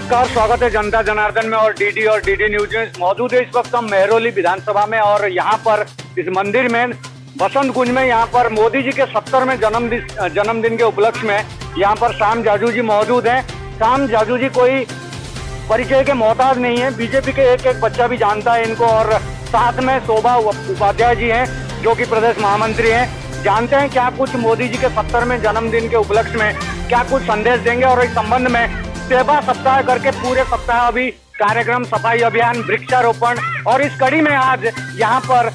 नमस्कार, स्वागत है जनता जनार्दन में और डीडी न्यूज में मौजूद है। इस वक्त हम मेहरौली विधानसभा में और यहाँ पर इस मंदिर में बसंत कुंज में यहाँ पर मोदी जी के 70वें जन्मदिन के उपलक्ष्य में यहाँ पर श्याम जाजू जी मौजूद हैं। श्याम जाजू जी कोई परिचय के मोहताज नहीं है, बीजेपी के एक एक बच्चा भी जानता है इनको। और साथ में शोभा उपाध्याय जी हैं जो कि प्रदेश महामंत्री हैं। जानते हैं क्या कुछ मोदी जी के 70वें जन्मदिन के उपलक्ष्य में क्या कुछ संदेश देंगे। और इस संबंध में सेवा सप्ताह करके पूरे सप्ताह अभी कार्यक्रम, सफाई अभियान, वृक्षारोपण और इस कड़ी में आज यहाँ पर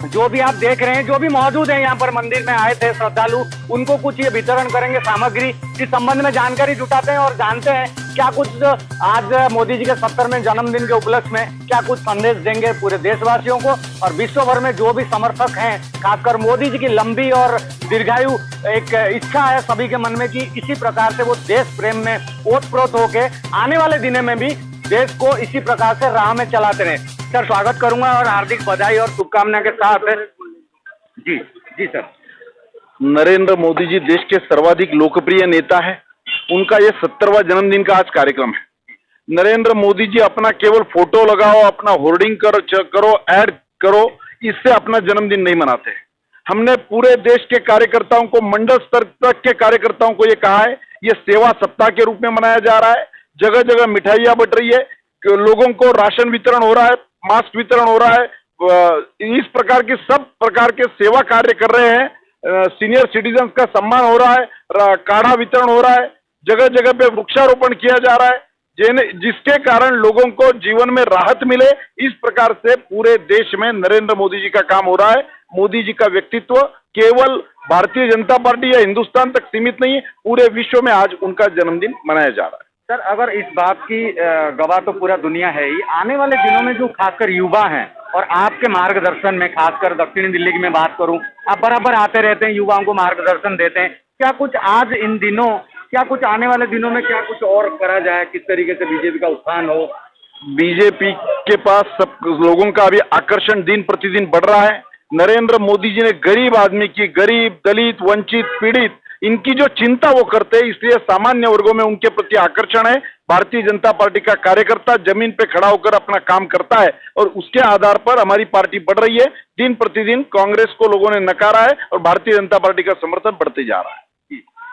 जो भी आप देख रहे हैं, जो भी मौजूद हैं यहाँ पर मंदिर में आए थे श्रद्धालु, उनको कुछ ये वितरण करेंगे सामग्री। इस संबंध में जानकारी जुटाते हैं और जानते हैं क्या कुछ आज मोदी जी के 70वें जन्मदिन के उपलक्ष्य में क्या कुछ संदेश देंगे पूरे देशवासियों को और विश्व भर में जो भी समर्थक हैं। खासकर मोदी जी की लंबी और दीर्घायु एक इच्छा है सभी के मन में कि इसी प्रकार से वो देश प्रेम में ओतप्रोत होके आने वाले दिनों में भी देश को इसी प्रकार से राह में चलाते रहे। सर, स्वागत करूंगा और हार्दिक बधाई और शुभकामना के साथ। जी जी सर। नरेंद्र मोदी जी देश के सर्वाधिक लोकप्रिय नेता है। उनका ये 70वां जन्मदिन का आज कार्यक्रम है। नरेंद्र मोदी जी अपना केवल फोटो लगाओ, अपना होर्डिंग करो, ऐड करो, इससे अपना जन्मदिन नहीं मनाते। हमने पूरे देश के कार्यकर्ताओं को, मंडल स्तर तक के कार्यकर्ताओं को ये कहा है, ये सेवा सप्ताह के रूप में मनाया जा रहा है। जगह जगह मिठाइयां बट रही है, लोगों को राशन वितरण हो रहा है, मास्क वितरण हो रहा है। इस प्रकार की सब प्रकार के सेवा कार्य कर रहे हैं। सीनियर सिटीजन का सम्मान हो रहा है, काढ़ा वितरण हो रहा है, जगह जगह पे वृक्षारोपण किया जा रहा है, जिसके कारण लोगों को जीवन में राहत मिले। इस प्रकार से पूरे देश में नरेंद्र मोदी जी का काम हो रहा है। मोदी जी का व्यक्तित्व केवल भारतीय जनता पार्टी या हिंदुस्तान तक सीमित नहीं है, पूरे विश्व में आज उनका जन्मदिन मनाया जा रहा है। सर, अगर इस बात की गवाह तो पूरा दुनिया है ही, आने वाले दिनों में जो खासकर युवा हैं और आपके मार्गदर्शन में, खासकर दक्षिणी दिल्ली की मैं बात करूं, आप बराबर आते रहते हैं, युवाओं को मार्गदर्शन देते हैं। क्या कुछ आज इन दिनों, क्या कुछ आने वाले दिनों में क्या कुछ और करा जाए, किस तरीके से बीजेपी का उत्थान हो? बीजेपी के पास सब लोगों का अभी आकर्षण दिन प्रतिदिन बढ़ रहा है। नरेंद्र मोदी जी ने गरीब आदमी की, गरीब, दलित, वंचित, पीड़ित, इनकी जो चिंता वो करते हैं, इसलिए सामान्य वर्गों में उनके प्रति आकर्षण है। भारतीय जनता पार्टी का कार्यकर्ता जमीन पे खड़ा होकर अपना काम करता है और उसके आधार पर हमारी पार्टी बढ़ रही है। दिन प्रतिदिन कांग्रेस को लोगों ने नकारा है और भारतीय जनता पार्टी का समर्थन बढ़ते जा रहा है।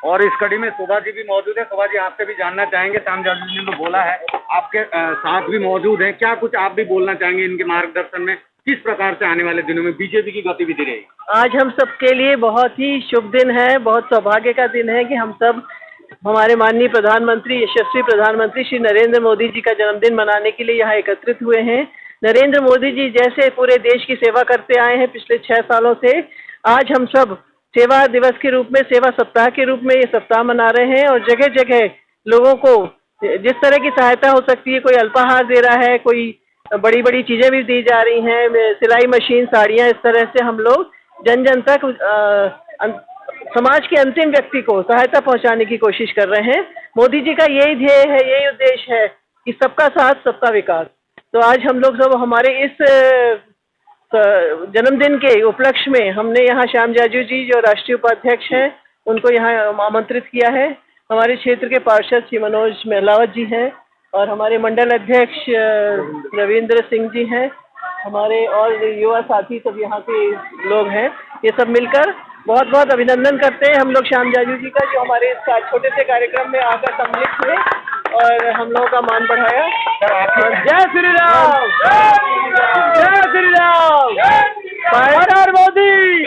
और इस कड़ी में शोभा जी भी मौजूद है। शोभा जी, आपसे भी जानना चाहेंगे, श्याम जाजू जी ने तो बोला है, आपके साथ भी मौजूद है, क्या कुछ आप भी बोलना चाहेंगे इनके मार्गदर्शन में किस प्रकार से आने वाले दिनों में बीजेपी की गतिविधि रहेगी? आज हम सबके लिए बहुत ही शुभ दिन है, बहुत सौभाग्य का दिन है कि हम सब हमारे माननीय प्रधानमंत्री, यशस्वी प्रधानमंत्री श्री नरेंद्र मोदी जी का जन्मदिन मनाने के लिए यहाँ एकत्रित हुए हैं। नरेंद्र मोदी जी जैसे पूरे देश की सेवा करते आए हैं पिछले 6 सालों से, आज हम सब सेवा दिवस के रूप में, सेवा सप्ताह के रूप में ये सप्ताह मना रहे हैं। और जगह जगह लोगों को जिस तरह की सहायता हो सकती है, कोई अल्पाहार दे रहा है, कोई बड़ी बड़ी चीजें भी दी जा रही हैं, सिलाई मशीन, साड़ियाँ, इस तरह से हम लोग जन जन तक समाज के अंतिम व्यक्ति को सहायता पहुंचाने की कोशिश कर रहे हैं। मोदी जी का यही ध्येय है, यही उद्देश्य है कि सबका साथ सबका विकास। तो आज हम लोग सब हमारे इस जन्मदिन के उपलक्ष्य में हमने यहाँ श्याम जाजू जी जो राष्ट्रीय उपाध्यक्ष हैं उनको यहाँ आमंत्रित किया है। हमारे क्षेत्र के पार्षद श्री मनोज महलावत जी हैं और हमारे मंडल अध्यक्ष रविंद्र सिंह जी हैं, हमारे और युवा साथी सब यहाँ के लोग हैं। ये सब मिलकर बहुत बहुत अभिनंदन करते हैं हम लोग श्याम जाजू जी का, जो हमारे इस छोटे से कार्यक्रम में आकर सम्मिलित हुए और हम लोगों का मान बढ़ाया। जय श्री राम, जय श्री राम, पार्टी मोदी।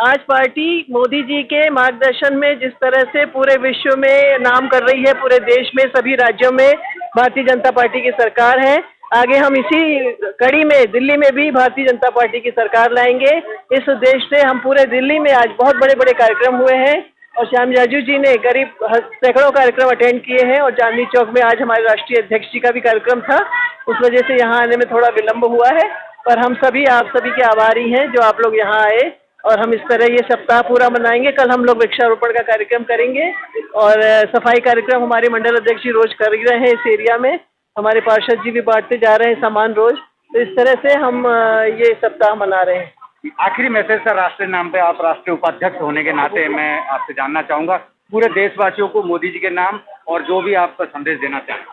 आज पार्टी मोदी जी के मार्गदर्शन में जिस तरह से पूरे विश्व में नाम कर रही है, पूरे देश में सभी राज्यों में भारतीय जनता पार्टी की सरकार है। आगे हम इसी कड़ी में दिल्ली में भी भारतीय जनता पार्टी की सरकार लाएंगे। इस उद्देश्य से हम पूरे दिल्ली में आज बहुत बड़े बड़े कार्यक्रम हुए हैं और श्याम जाजू जी ने करीब सैकड़ों कार्यक्रम अटेंड किए हैं। और चांदनी चौक में आज हमारे राष्ट्रीय अध्यक्ष जी का भी कार्यक्रम था, उस वजह से यहाँ आने में थोड़ा विलम्ब हुआ है, पर हम सभी आप सभी के आभारी हैं जो आप लोग यहाँ आए और हम इस तरह ये सप्ताह पूरा मनाएंगे। कल हम लोग वृक्षारोपण का कार्यक्रम करेंगे और सफाई कार्यक्रम हमारे मंडल अध्यक्ष जी रोज कर रहे हैं इस एरिया में, हमारे पार्षद जी भी बांटते जा रहे हैं सामान रोज। तो इस तरह से हम ये सप्ताह मना रहे हैं। आखिरी मैसेज सर, राष्ट्रीय नाम पे आप राष्ट्रीय उपाध्यक्ष होने के नाते मैं आपसे जानना चाहूंगा, पूरे देशवासियों को मोदी जी के नाम और जो भी आप संदेश देना चाहें।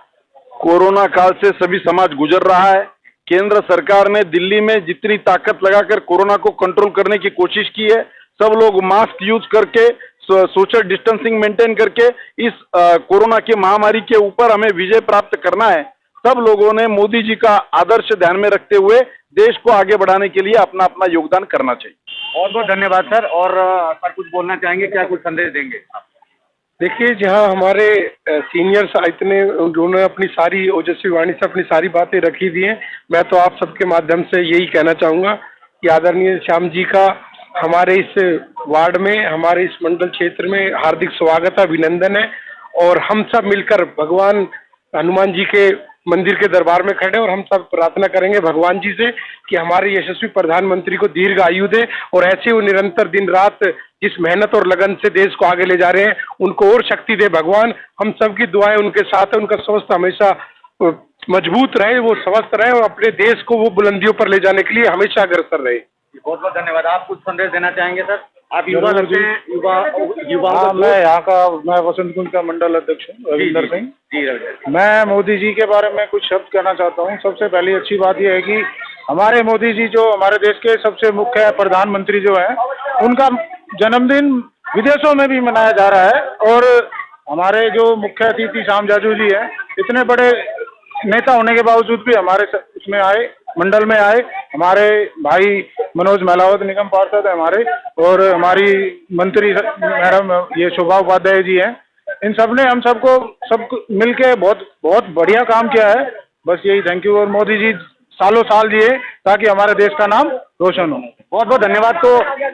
कोरोना काल से सभी समाज गुजर रहा है। केंद्र सरकार ने दिल्ली में जितनी ताकत लगाकर कोरोना को कंट्रोल करने की कोशिश की है, सब लोग मास्क यूज करके, सोशल डिस्टेंसिंग मेंटेन करके इस कोरोना की महामारी के ऊपर हमें विजय प्राप्त करना है। सब लोगों ने मोदी जी का आदर्श ध्यान में रखते हुए देश को आगे बढ़ाने के लिए अपना अपना योगदान करना चाहिए। बहुत बहुत धन्यवाद सर। और सर कुछ बोलना चाहेंगे, क्या कुछ संदेश देंगे? देखिए, जहाँ हमारे सीनियर्स इतने, उन्होंने अपनी सारी ओजस्वी वाणी से अपनी सारी बातें रखी हुई हैं, मैं तो आप सबके माध्यम से यही कहना चाहूँगा कि आदरणीय श्याम जी का हमारे इस वार्ड में, हमारे इस मंडल क्षेत्र में हार्दिक स्वागत है, अभिनंदन है। और हम सब मिलकर भगवान हनुमान जी के मंदिर के दरबार में खड़े और हम सब प्रार्थना करेंगे भगवान जी से कि हमारे यशस्वी प्रधानमंत्री को दीर्घ आयु दे और ऐसे वो निरंतर दिन रात जिस मेहनत और लगन से देश को आगे ले जा रहे हैं उनको और शक्ति दे भगवान। हम सब की दुआएं उनके साथ है, उनका स्वास्थ्य हमेशा मजबूत रहे, वो स्वस्थ रहे और अपने देश को वो बुलंदियों पर ले जाने के लिए हमेशा अग्रसर रहे। बहुत बहुत धन्यवाद। आप कुछ संदेश देना चाहेंगे सर? आप युवा लगते हैं, युवा हाँ, मैं वसंत कुंज का मंडल अध्यक्ष हूँ, रविंदर सिंह। मैं मोदी जी के बारे में कुछ शब्द कहना चाहता हूँ। सबसे पहली अच्छी बात यह है कि हमारे मोदी जी जो हमारे देश के सबसे मुख्य प्रधानमंत्री जो है, उनका जन्मदिन विदेशों में भी मनाया जा रहा है। और हमारे जो मुख्य अतिथि श्याम जाजू जी हैं, इतने बड़े नेता होने के बावजूद भी हमारे उसमें आए, मंडल में आए। हमारे भाई मनोज महिलावत निगम पार्षद है हमारे, और हमारी मंत्री मैडम ये शोभा उपाध्याय जी हैं। इन सब ने हम सब मिलके बहुत बहुत बढ़िया काम किया है। बस यही थैंक यू। और मोदी जी सालों साल जिए ताकि हमारे देश का नाम रोशन हो। बहुत बहुत धन्यवाद। तो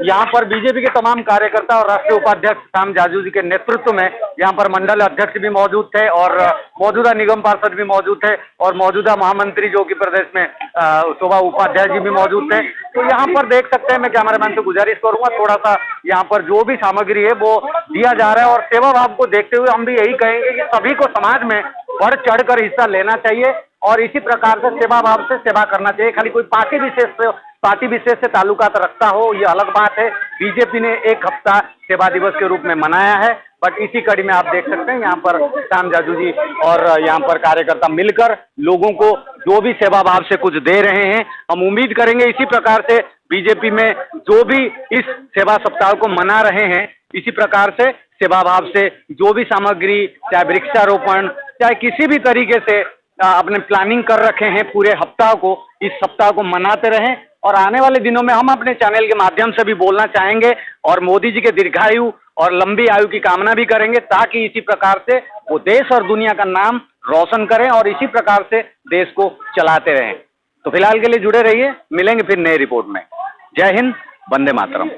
यहाँ पर बीजेपी के तमाम कार्यकर्ता और राष्ट्रीय उपाध्यक्ष श्याम जाजू जी के नेतृत्व में यहाँ पर मंडल अध्यक्ष भी मौजूद थे और मौजूदा निगम पार्षद भी मौजूद थे और मौजूदा महामंत्री जो कि प्रदेश में शोभा उपाध्याय जी भी मौजूद थे। तो यहाँ पर देख सकते हैं, मैं कैमरामैन से गुजारिश करूंगा थोड़ा सा यहाँ पर जो भी सामग्री है वो दिया जा रहा है। और सेवा भाव को देखते हुए हम भी यही कहेंगे कि सभी को समाज में बढ़ चढ़ कर हिस्सा लेना चाहिए और इसी प्रकार से सेवा भाव से सेवा करना चाहिए। खाली कोई पार्टी विशेष से ताल्लुकात रखता हो ये अलग बात है। बीजेपी ने एक हफ्ता सेवा दिवस के रूप में मनाया है, बट इसी कड़ी में आप देख सकते हैं यहाँ पर श्याम जाजू जी और यहाँ पर कार्यकर्ता मिलकर लोगों को जो भी सेवा भाव से कुछ दे रहे हैं। हम उम्मीद करेंगे इसी प्रकार से बीजेपी में जो भी इस सेवा सप्ताह को मना रहे हैं, इसी प्रकार से सेवा भाव से जो भी सामग्री, चाहे वृक्षारोपण, चाहे किसी भी तरीके से अपने प्लानिंग कर रखे हैं पूरे हफ्ता को, इस सप्ताह को मनाते रहें। और आने वाले दिनों में हम अपने चैनल के माध्यम से भी बोलना चाहेंगे और मोदी जी के दीर्घायु और लंबी आयु की कामना भी करेंगे ताकि इसी प्रकार से वो देश और दुनिया का नाम रोशन करें और इसी प्रकार से देश को चलाते रहें। तो फिलहाल के लिए जुड़े रहिए, मिलेंगे फिर नई रिपोर्ट में। जय हिंद, वंदे मातरम।